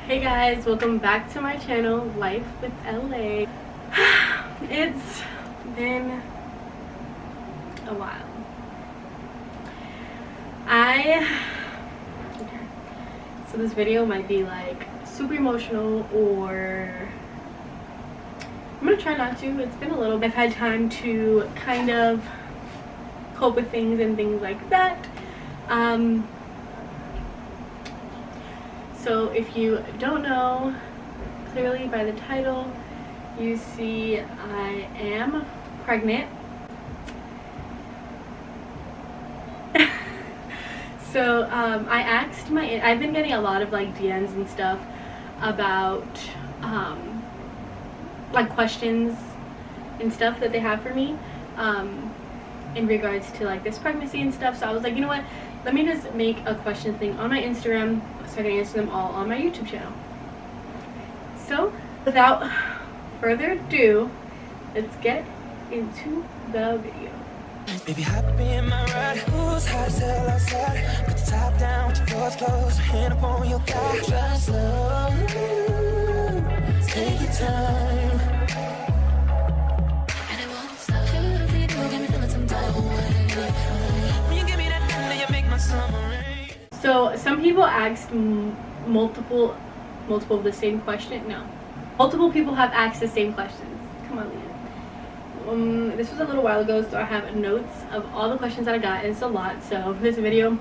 Hey guys, welcome back to my channel, Life with LA. It's been a while. So this video might be like super emotional, or I'm gonna try not to. It's been a little bit. I've had time to kind of cope with things and things like that. So if you don't know, clearly by the title, you see I am pregnant. So I've been getting a lot of like DMs and stuff about like questions and stuff that they have for me in regards to like this pregnancy and stuff. So I was like, you know what, let me just make a question thing on my Instagram so I can answer them all on my YouTube channel. So without further ado, let's get into the video. Baby, hop in my ride. Who's hot as hell outside? Put the top down with your doors closed. Hand up on your thigh. Drive slow. Take your time. And it won't stop. Give me feeling some type of way. When you give me that thunder, you make my summer rain. So some people asked multiple of the same question. No, multiple people have asked the same questions. Come on, Leah. This was a little while ago, so I have notes of all the questions that I got, and it's a lot, so this video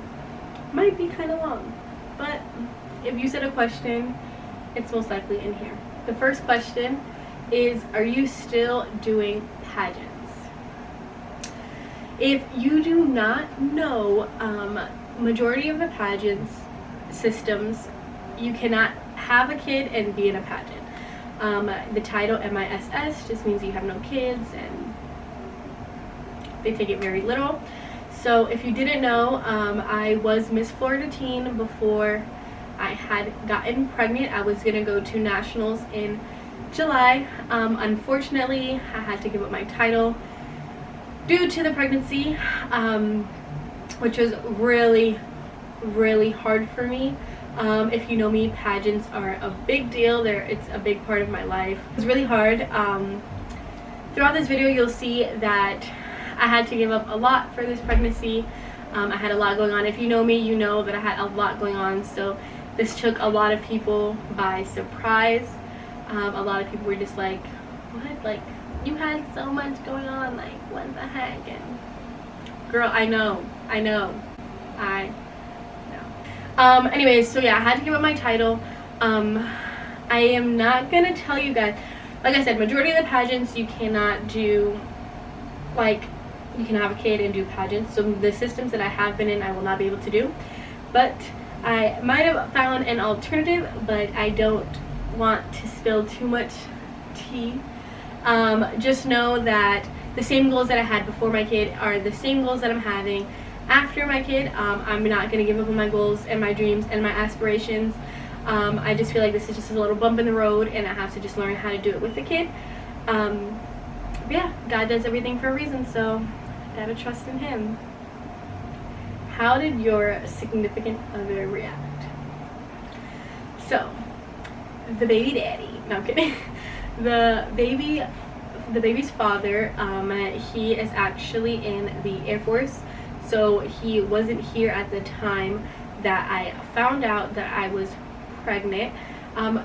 might be kind of long, but if you said a question, it's most likely in here. The first question is, are you still doing pageants? If you do not know, majority of the pageants systems, you cannot have a kid and be in a pageant. The title MISS just means you have no kids, and they take it very literal. So if you didn't know, I was Miss Florida Teen before I had gotten pregnant. I was gonna go to nationals in July. Unfortunately, I had to give up my title due to the pregnancy, which was really hard for me. If you know me, pageants are a big deal. It's a big part of my life. It's really hard. Throughout this video, you'll see that I had to give up a lot for this pregnancy. I had a lot going on. If you know me, you know that I had a lot going on. So this took a lot of people by surprise. A lot of people were just like, what? Like, you had so much going on. Like, what the heck? And girl, I know. Anyways, so yeah, I had to give up my title. I am not gonna tell you guys, like I said, majority of the pageants you cannot do, like, you can have a kid and do pageants. So the systems that I have been in, I will not be able to do. But I might have found an alternative, but I don't want to spill too much tea. Just know that the same goals that I had before my kid are the same goals that I'm having after my kid. I'm not going to give up on my goals and my dreams and my aspirations. I just feel like this is just a little bump in the road, and I have to just learn how to do it with the kid. Yeah, God does everything for a reason, so gotta trust in him. How did your significant other react? So, the baby daddy, no, I'm kidding. The baby's father, he is actually in the Air Force. So he wasn't here at the time that I found out that I was pregnant.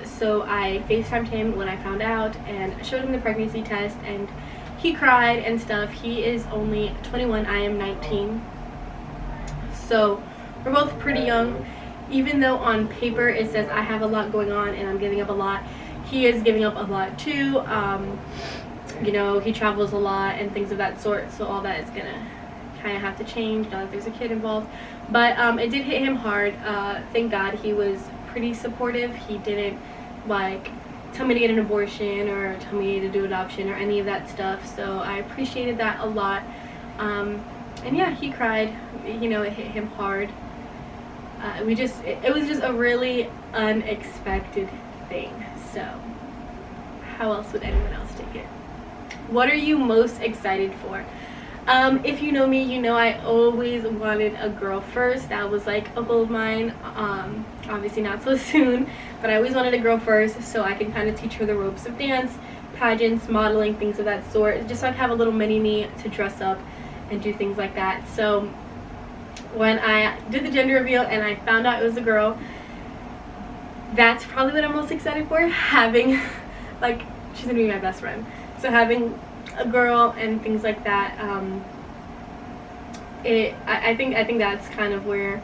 So I FaceTimed him when I found out and showed him the pregnancy test, and he cried and stuff. He is only 21, I am 19. So we're both pretty young. Even though on paper it says I have a lot going on and I'm giving up a lot, he is giving up a lot too. You know, he travels a lot and things of that sort, so all that is gonna kind of have to change now that there's a kid involved. But it did hit him hard. Thank God he was pretty supportive. He didn't like tell me to get an abortion or tell me to do adoption or any of that stuff, so I appreciated that a lot. And yeah, he cried. You know, it hit him hard. It was just a really unexpected thing. So how else would anyone else take it? What are you most excited for? If you know me, you know I always wanted a girl first. That was like a goal of mine. Obviously not so soon, but I always wanted a girl first so I can kind of teach her the ropes of dance, pageants, modeling, things of that sort, just so I can have a little mini me to dress up and do things like that. So when I did the gender reveal and I found out it was a girl, that's probably what I'm most excited for. Having, like, she's gonna be my best friend, so having a girl and things like that, I think that's kind of where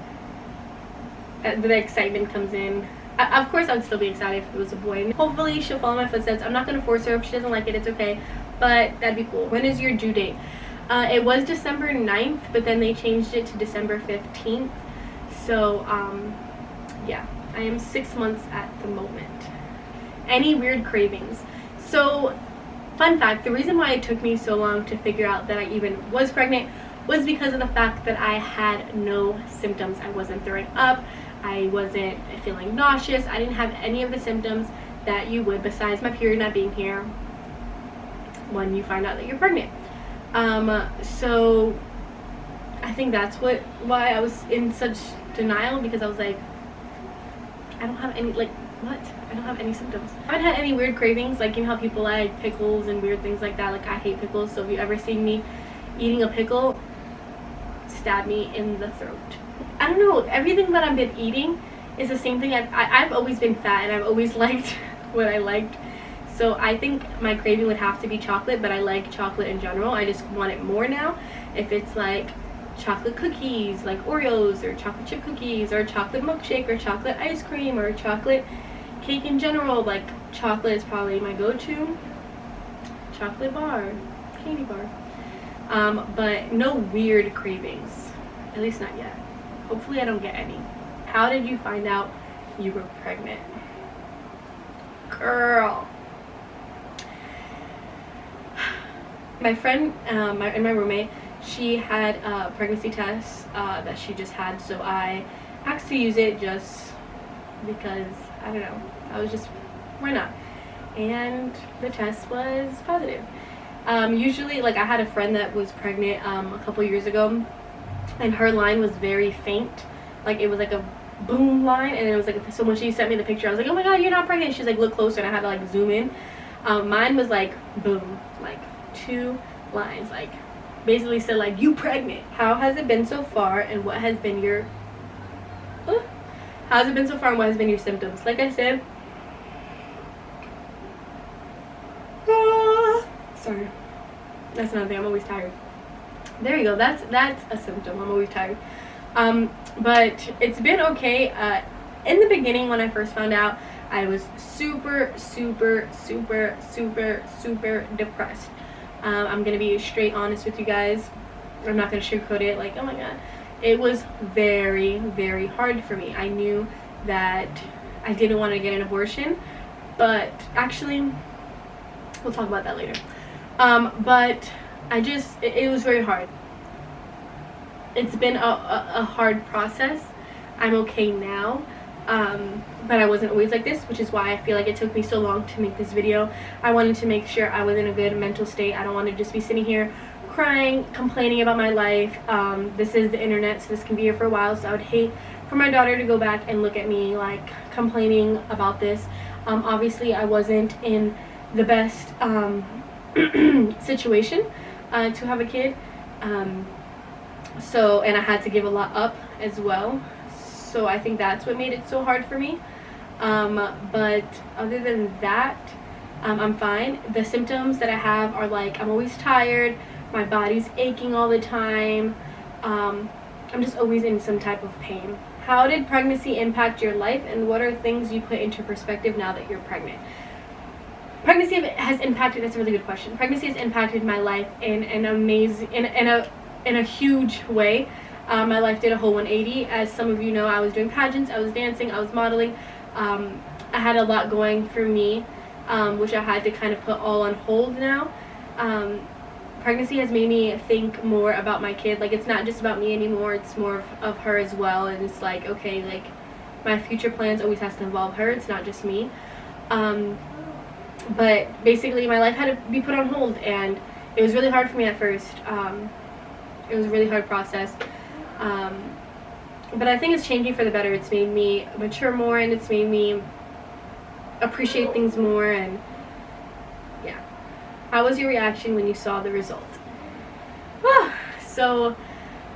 the excitement comes in. Of course I would still be excited if it was a boy. Hopefully she'll follow my footsteps. I'm not going to force her. If she doesn't like it, it's okay, but that'd be cool. When is your due date? It was December 9th, but then they changed it to December 15th, so yeah, I am 6 months at the moment. Any weird cravings? So fun fact, the reason why it took me so long to figure out that I even was pregnant was because of the fact that I had no symptoms. I wasn't throwing up, I wasn't feeling nauseous, I didn't have any of the symptoms that you would besides my period not being here when you find out that you're pregnant. So I think that's why I was in such denial, because I was like, I don't have any, like, what? I don't have any symptoms. I haven't had any weird cravings, like, you know how people like pickles and weird things like that. Like, I hate pickles, so if you ever see me eating a pickle, stab me in the throat. I don't know, everything that I've been eating is the same thing. I've always been fat and I've always liked what I liked, so I think my craving would have to be chocolate, but I like chocolate in general. I just want it more now. If it's like chocolate cookies, like Oreos, or chocolate chip cookies, or chocolate milkshake, or chocolate ice cream, or chocolate cake in general, like chocolate is probably my go-to. Chocolate bar, candy bar. But no weird cravings, at least not yet. Hopefully I don't get any. How did you find out you were pregnant? Girl. My friend and my roommate, she had a pregnancy test that she just had, so I asked to use it just because, I don't know, I was just, why not? And the test was positive. Usually, like, I had a friend that was pregnant a couple years ago, and her line was very faint. Like, it was like a boom line, and it was like, so when she sent me the picture, I was like, oh my god, you're not pregnant. She's like, look closer, and I had to like zoom in. Mine was like boom, like 2 lines, like basically said like, you pregnant. How has it been so far, and what has been your how has it been so far, and what has been your symptoms? Like I said, sorry, that's another thing, I'm always tired. There you go, that's a symptom. I'm always tired. But it's been okay. In the beginning, when I first found out, I was super depressed. I'm gonna be straight honest with you guys. I'm not gonna sugarcoat it, like, oh my god. It was very hard for me. I knew that I didn't want to get an abortion, but actually, we'll talk about that later. But it was very hard. It's been a hard process. I'm okay now, but I wasn't always like this, which is why I feel like it took me so long to make this video. I wanted to make sure I was in a good mental state. I don't want to just be sitting here crying, complaining about my life. This is the internet, so this can be here for a while, so I would hate for my daughter to go back and look at me like complaining about this. Obviously I wasn't in the best situation to have a kid, so, and I had to give a lot up as well, so I think that's what made it so hard for me. But other than that, I'm fine. The symptoms that I have are like, I'm always tired, my body's aching all the time, I'm just always in some type of pain. How did pregnancy impact your life, and what are things you put into perspective now that you're pregnant? Pregnancy has impacted, that's a really good question. Pregnancy has impacted my life in an amazing, in a huge way. My life did a whole 180. As some of you know, I was doing pageants, I was dancing, I was modeling. I had a lot going for me, which I had to kind of put all on hold now. Pregnancy has made me think more about my kid. Like, it's not just about me anymore, it's more of her as well. And it's like, okay, like, my future plans always has to involve her, it's not just me. But basically my life had to be put on hold, and it was really hard for me at first. It was a really hard process. But I think it's changing for the better. It's made me mature more, and it's made me appreciate things more. And yeah. How was your reaction when you saw the result? So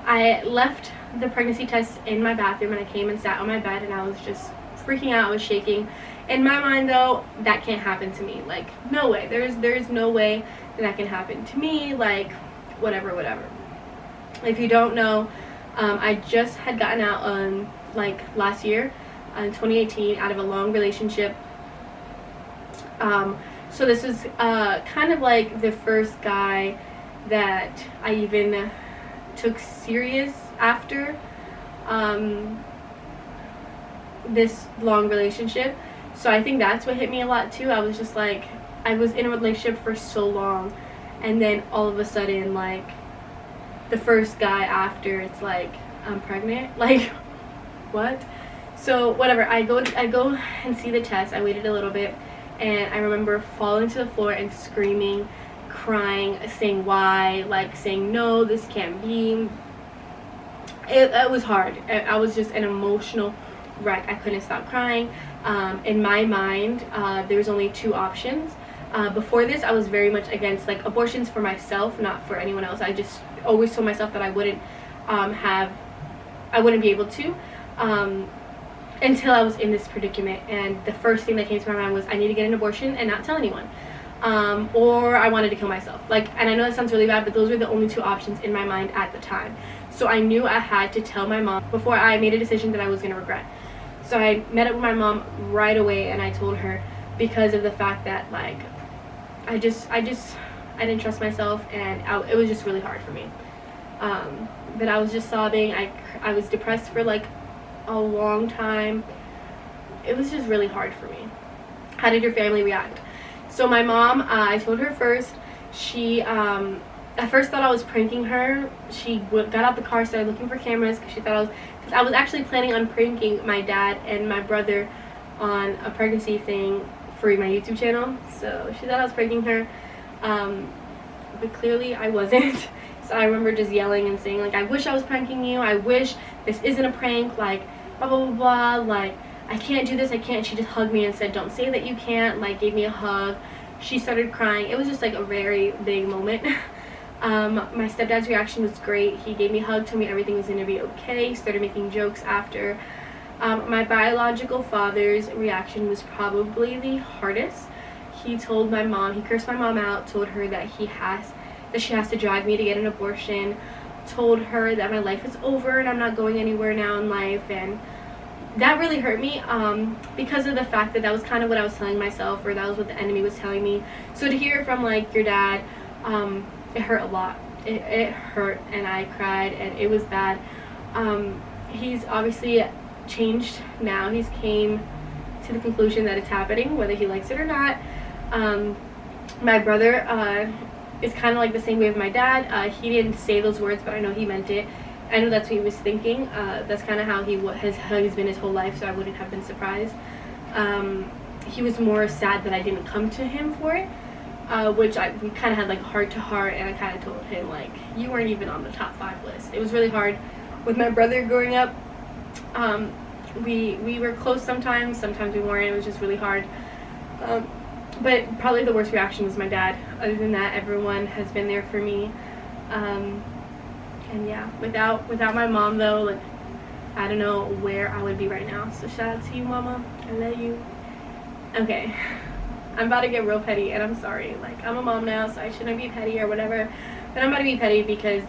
I left the pregnancy test in my bathroom, and I came and sat on my bed, and I was just freaking out. I was shaking. In my mind, though, that can't happen to me. Like, no way. There's no way that can happen to me. Like, whatever. If you don't know, I just had gotten out like last year, in 2018, out of a long relationship. So this is kind of like the first guy that I even took serious after this long relationship. So I think that's what hit me a lot too. I was just like, I was in a relationship for so long, and then all of a sudden, like, the first guy after, it's like, I'm pregnant. Like, what? So whatever, I go and see the test. I waited a little bit, and I remember falling to the floor and screaming, crying, saying why, like saying no, this can't be. It was hard. I was just an emotional wreck. I couldn't stop crying. In my mind, there was only two options. Before this, I was very much against like abortions for myself, not for anyone else. I just always told myself that I wouldn't be able to until I was in this predicament. And the first thing that came to my mind was I need to get an abortion and not tell anyone, or I wanted to kill myself. Like, and I know that sounds really bad, but those were the only two options in my mind at the time. So I knew I had to tell my mom before I made a decision that I was going to regret. So I met up with my mom right away, and I told her, because of the fact that, like, I didn't trust myself, and it was just really hard for me. But I was just sobbing. I was depressed for like a long time. It was just really hard for me. How did your family react? So my mom, I told her first. She at first thought I was pranking her. She got out the car, started looking for cameras, because she thought I was actually planning on pranking my dad and my brother on a pregnancy thing for my YouTube channel. So she thought I was pranking her, but clearly I wasn't. So I remember just yelling and saying, like, I wish I was pranking you. I wish this isn't a prank. Like, blah, blah, blah, blah. Like, I can't do this. I can't. She just hugged me and said, don't say that you can't. Like, gave me a hug. She started crying. It was just, like, a very big moment. My stepdad's reaction was great. He gave me a hug, told me everything was going to be okay. Started making jokes after. My biological father's reaction was probably the hardest. He told my mom, he cursed my mom out, told her that she has to drag me to get an abortion, told her that my life is over and I'm not going anywhere now in life. And that really hurt me, because of the fact that was kind of what I was telling myself, or that was what the enemy was telling me. So to hear it from, like, your dad, it hurt a lot. It hurt, and I cried, and it was bad. He's obviously changed now. He's came to the conclusion that it's happening, whether he likes it or not. My brother is kind of like the same way with my dad. He didn't say those words, but I know he meant it. I know that's what he was thinking. That's kind of how he's been his whole life, so I wouldn't have been surprised. He was more sad that I didn't come to him for it, which we kind of had like heart to heart, and I kind of told him, like, you weren't even on the top 5 list. It was really hard with my brother growing up. We were close sometimes we weren't. It was just really hard. But probably the worst reaction was my dad. Other than that, everyone has been there for me. And yeah, without my mom, though, like, I don't know where I would be right now. So shout out to you, mama. I love you. Okay, I'm about to get real petty, and I'm sorry. Like, I'm a mom now, so I shouldn't be petty or whatever. But I'm about to be petty because,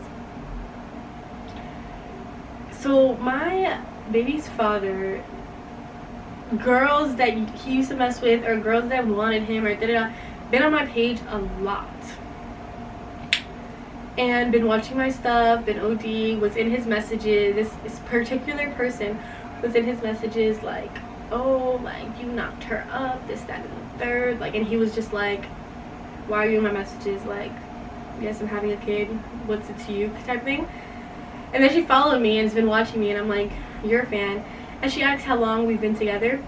so my baby's father, girls that he used to mess with, or girls that wanted him, or been on my page a lot, and been watching my stuff, been OD, was in his messages. This particular person was in his messages, like, oh, like, you knocked her up, this, that, and the third, like, and he was just like, why are you in my messages? Like, yes, I'm having a kid, what's it to you, type thing. And then she followed me and has been watching me, and I'm like, you're a fan. And she asked how long we've been together,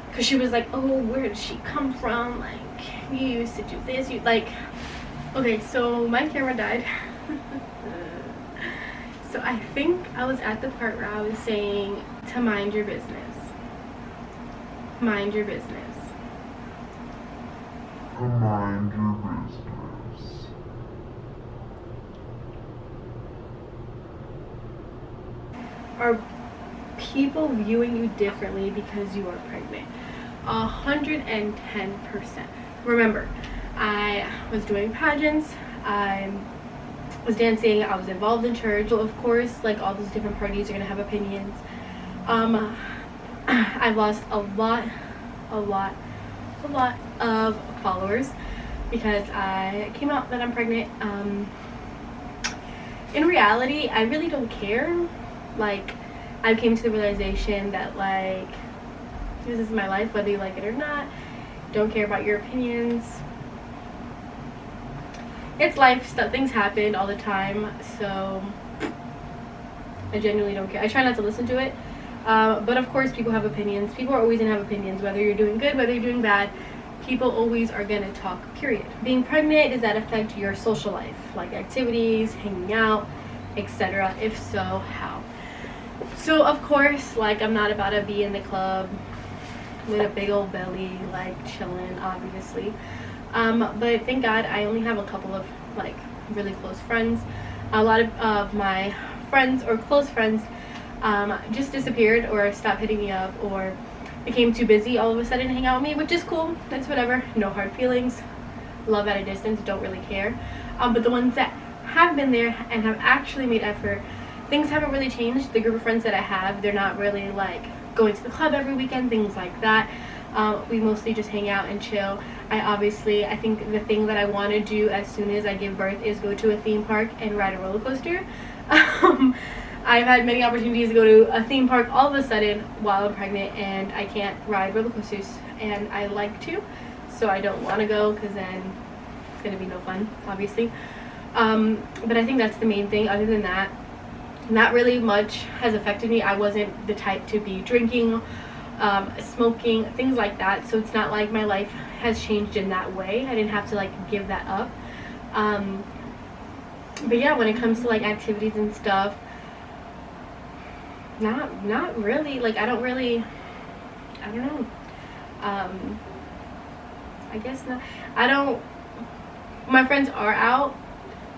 because she was like, oh, where did she come from? Like, you used to do this. You, like, okay, so my camera died. I think I was at the part where I was saying to mind your business. Mind your business. Mind your business. Are people viewing you differently because you are pregnant? 110%. Remember, I was doing pageants, I was dancing, I was involved in church. So of course, like all those different parties are gonna have opinions. I've lost a lot of followers because I came out that I'm pregnant. In reality, I really don't care. Like, I came to the realization that, like, this is my life, whether you like it or not. Don't care about your opinions. It's life. Things happen all the time, so I genuinely don't care. I try not to listen to it, but of course people have opinions. People are always gonna have opinions, whether you're doing good, whether you're doing bad. People always are gonna talk, period. Being pregnant, does that affect your social life, like activities, hanging out, etc.? If so, how? So of course, like, I'm not about to be in the club with a big old belly, like chilling, obviously. But thank God I only have a couple of, like, really close friends. A lot of my friends or close friends just disappeared or stopped hitting me up or became too busy all of a sudden to hang out with me, which is cool. That's whatever. No hard feelings. Love at a distance. Don't really care. But the ones that have been there and have actually made effort, things haven't really changed. The group of friends that I have, they're not really like going to the club every weekend, things like that. We mostly just hang out and chill. I think the thing that I want to do as soon as I give birth is go to a theme park and ride a roller coaster. I've had many opportunities to go to a theme park all of a sudden while I'm pregnant, and I can't ride roller coasters, and I like to, so I don't want to go because then it's going to be no fun, obviously. But I think that's the main thing. Other than that, not really much has affected me. I wasn't the type to be drinking, smoking, things like that, so it's not like my life has changed in that way. I didn't have to, like, give that up. But yeah, when it comes to, like, activities and stuff, not really. Like, I don't know. I guess not. My friends are out.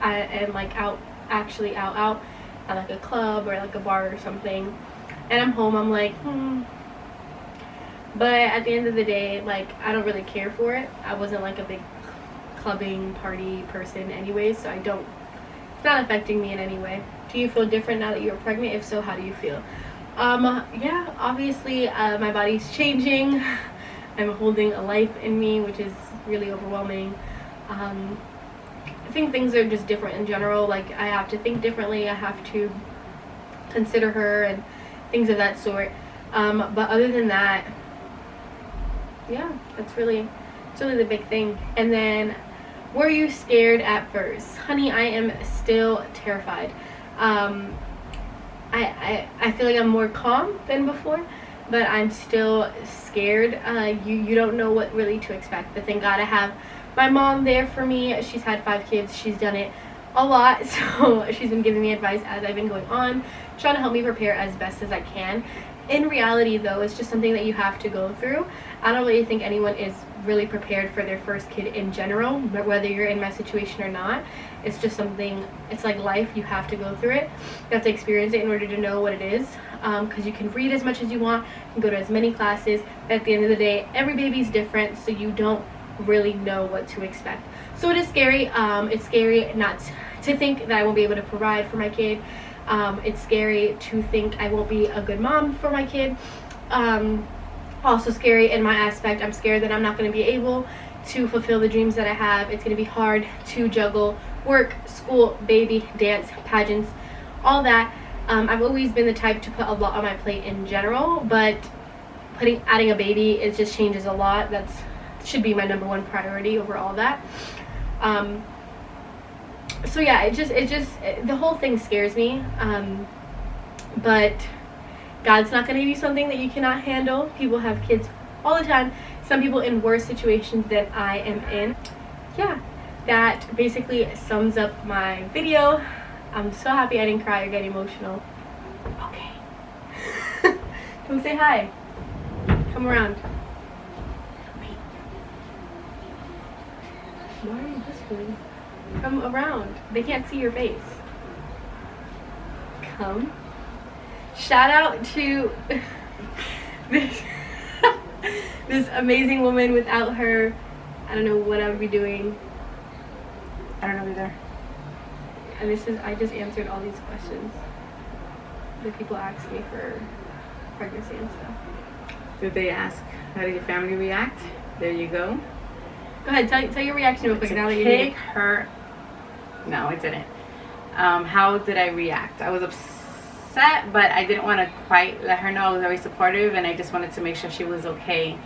I am, like, actually out at, like, a club or, like, a bar or something, and I'm home. I'm like, But at the end of the day, like, I don't really care for it. I wasn't, like, a big clubbing party person anyway, so it's not affecting me in any way. Do you feel different now that you're pregnant? If so, how do you feel? Yeah, obviously, my body's changing. I'm holding a life in me, which is really overwhelming. I think things are just different in general. Like, I have to think differently. I have to consider her and things of that sort. But other than that, yeah, it's really the big thing. And then, were you scared at first? Honey, I am still terrified. I feel like I'm more calm than before, but I'm still scared. You don't know what really to expect. But thank God I have my mom there for me. She's had 5 kids. She's done it a lot, so she's been giving me advice as I've been going on, trying to help me prepare as best as I can. In reality, though, it's just something that you have to go through. I don't really think anyone is really prepared for their first kid in general, but whether you're in my situation or not, it's just something, it's like life. You have to go through it. You have to experience it in order to know what it is, because you can read as much as you want, you can go to as many classes, but at the end of the day, every baby's different, so you don't really know what to expect. So it is scary. It's scary not to think that I won't be able to provide for my kid. It's scary to think I won't be a good mom for my kid. Also scary in my aspect, I'm scared that I'm not going to be able to fulfill the dreams that I have. It's going to be hard to juggle work, school, baby, dance, pageants, all that. I've always been the type to put a lot on my plate in general, but adding a baby, it just changes a lot. That should be my number one priority over all that. So yeah, it just the whole thing scares me. But God's not going to give you something that you cannot handle. People have kids all the time. Some people in worse situations than I am in. Yeah, that basically sums up my video. I'm so happy I didn't cry or get emotional. Okay. Come say hi. Come around. Wait. Why are you whispering? Come around. They can't see your face. Come. Shout out to this, this amazing woman. Without her, I don't know what I would be doing. I don't know either. And I just answered all these questions that people ask me for pregnancy and stuff. Did they ask, how did your family react? There you go. Go ahead, tell your reaction real quick. To Now that pick you her. No, I didn't. How did I react? I was upset, but I didn't want to quite let her know. I was very supportive, and I just wanted to make sure she was okay.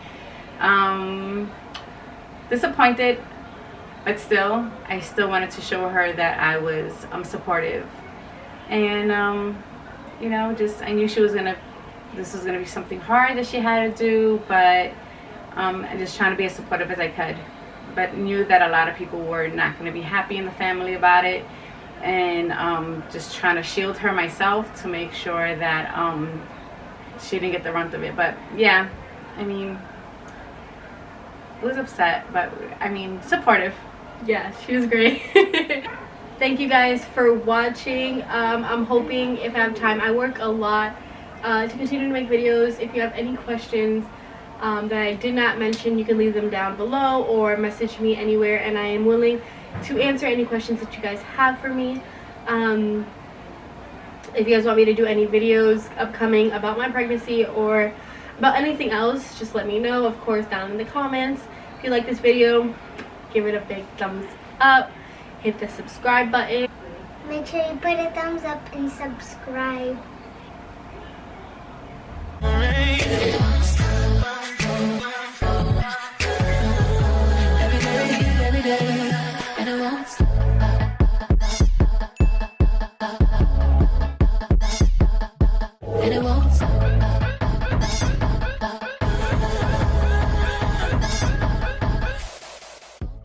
Disappointed, but still, I still wanted to show her that I was supportive. And, you know, just I knew this was going to be something hard that she had to do, but I'm just trying to be as supportive as I could. But knew that a lot of people were not going to be happy in the family about it, and just trying to shield her myself to make sure that she didn't get the brunt of it. But yeah, I mean, I was upset, but I mean, supportive. Yeah, she was great. Thank you guys for watching. I'm hoping if I have time, I work a lot to continue to make videos. If you have any questions that I did not mention, you can leave them down below or message me anywhere, and I am willing to answer any questions that you guys have for me. If you guys want me to do any videos upcoming about my pregnancy or about anything else, just let me know, of course, down in the comments. If you like this video, give it a big thumbs up, hit the subscribe button. Make sure you put a thumbs up and subscribe.